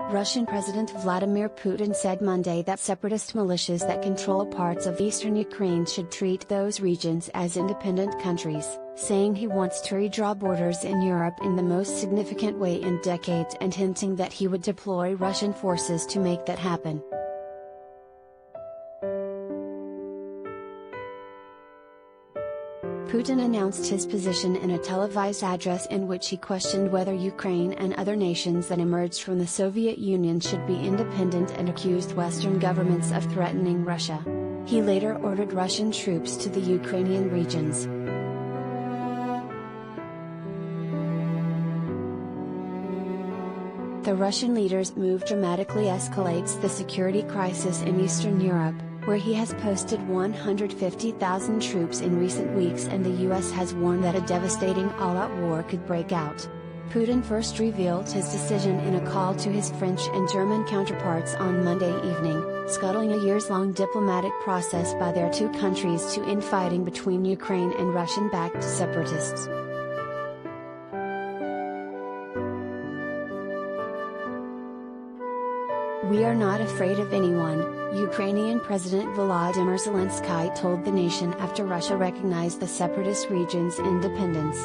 Russian President Vladimir Putin said Monday that separatist militias that control parts of eastern Ukraine should treat those regions as independent countries, saying he wants to redraw borders in Europe in the most significant way in decades and hinting that he would deploy Russian forces to make that happen. Putin announced his position in a televised address in which he questioned whether Ukraine and other nations that emerged from the Soviet Union should be independent and accused Western governments of threatening Russia. He later ordered Russian troops to the Ukrainian regions. The Russian leader's move dramatically escalates the security crisis in Eastern Europe, where he has posted 150,000 troops in recent weeks, and the US has warned that a devastating all-out war could break out. Putin first revealed his decision in a call to his French and German counterparts on Monday evening, scuttling a years-long diplomatic process by their two countries to end fighting between Ukraine and Russian-backed separatists. "We are not afraid of anyone," Ukrainian President Volodymyr Zelensky told the nation after Russia recognized the separatist region's independence.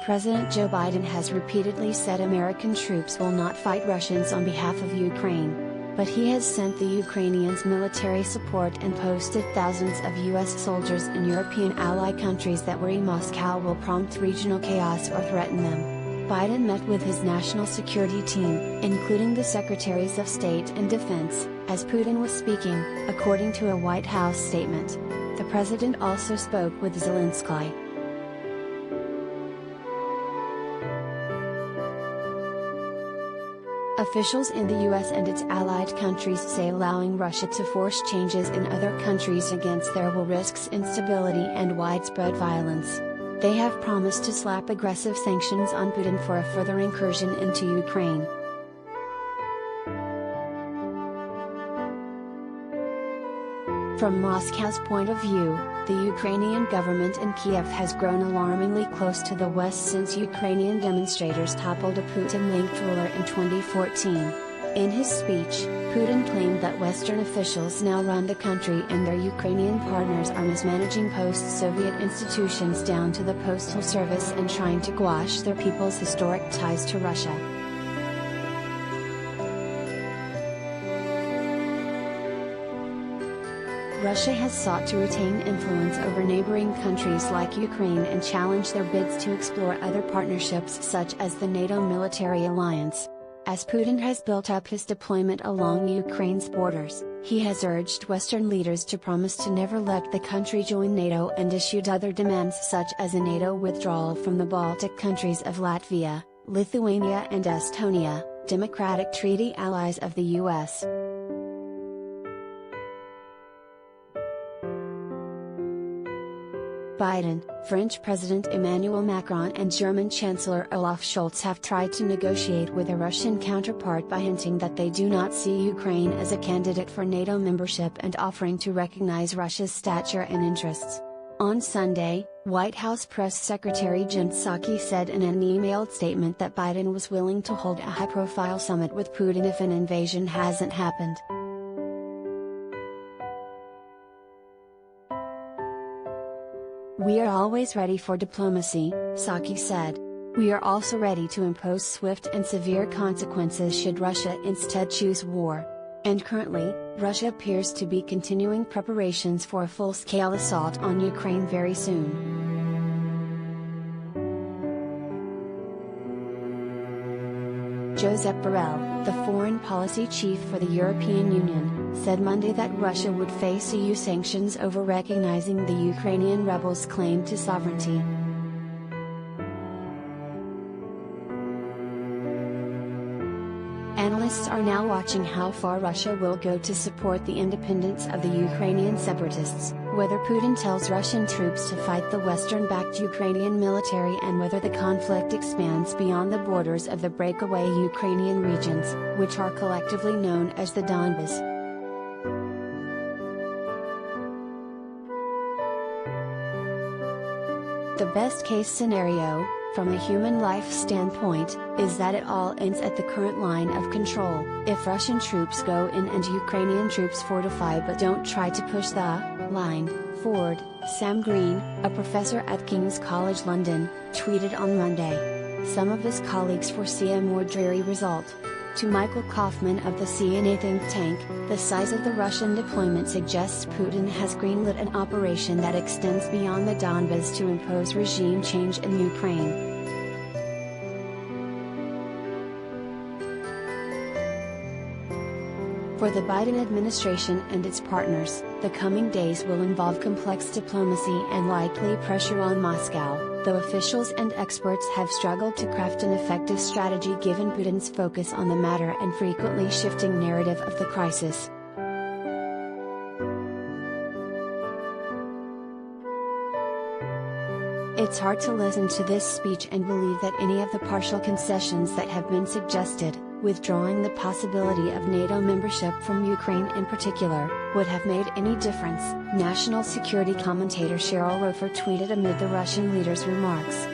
President Joe Biden has repeatedly said American troops will not fight Russians on behalf of Ukraine, but he has sent the Ukrainians military support and posted thousands of US soldiers in European ally countries that worry Moscow will prompt regional chaos or threaten them. Biden met with his national security team, including the Secretaries of State and Defense, as Putin was speaking, according to a White House statement. The president also spoke with Zelensky. Officials in the US and its allied countries say allowing Russia to force changes in other countries against their will risks instability and widespread violence. They have promised to slap aggressive sanctions on Putin for a further incursion into Ukraine. From Moscow's point of view, the Ukrainian government in Kiev has grown alarmingly close to the West since Ukrainian demonstrators toppled a Putin-linked ruler in 2014. In his speech, Putin claimed that Western officials now run the country and their Ukrainian partners are mismanaging post-Soviet institutions down to the postal service and trying to quash their people's historic ties to Russia. Russia has sought to retain influence over neighboring countries like Ukraine and challenge their bids to explore other partnerships such as the NATO military alliance. As Putin has built up his deployment along Ukraine's borders, he has urged Western leaders to promise to never let the country join NATO and issued other demands such as a NATO withdrawal from the Baltic countries of Latvia, Lithuania and Estonia, democratic treaty allies of the US. Biden, French President Emmanuel Macron and German Chancellor Olaf Scholz have tried to negotiate with a Russian counterpart by hinting that they do not see Ukraine as a candidate for NATO membership and offering to recognize Russia's stature and interests. On Sunday, White House Press Secretary Jen Psaki said in an emailed statement that Biden was willing to hold a high-profile summit with Putin if an invasion hasn't happened. "We are always ready for diplomacy," Psaki said. "We are also ready to impose swift and severe consequences should Russia instead choose war. And currently, Russia appears to be continuing preparations for a full-scale assault on Ukraine very soon." Josep Borrell, the foreign policy chief for the European Union, said Monday that Russia would face EU sanctions over recognizing the Ukrainian rebels' claim to sovereignty. Analysts are now watching how far Russia will go to support the independence of the Ukrainian separatists, whether Putin tells Russian troops to fight the Western-backed Ukrainian military and whether the conflict expands beyond the borders of the breakaway Ukrainian regions, which are collectively known as the Donbas. The best case scenario, from a human life standpoint, is that it all ends at the current line of control. If Russian troops go in and Ukrainian troops fortify but don't try to push the line forward, Sam Green, a professor at King's College London, tweeted on Monday. Some of his colleagues foresee a more dreary result. To Michael Kaufman of the CNA think tank, the size of the Russian deployment suggests Putin has greenlit an operation that extends beyond the Donbas to impose regime change in Ukraine. For the Biden administration and its partners, the coming days will involve complex diplomacy and likely pressure on Moscow, though officials and experts have struggled to craft an effective strategy given Putin's focus on the matter and frequently shifting narrative of the crisis. It's hard to listen to this speech and believe that any of the partial concessions that have been suggested, withdrawing the possibility of NATO membership from Ukraine in particular, would have made any difference, national security commentator Cheryl Rofer tweeted amid the Russian leader's remarks.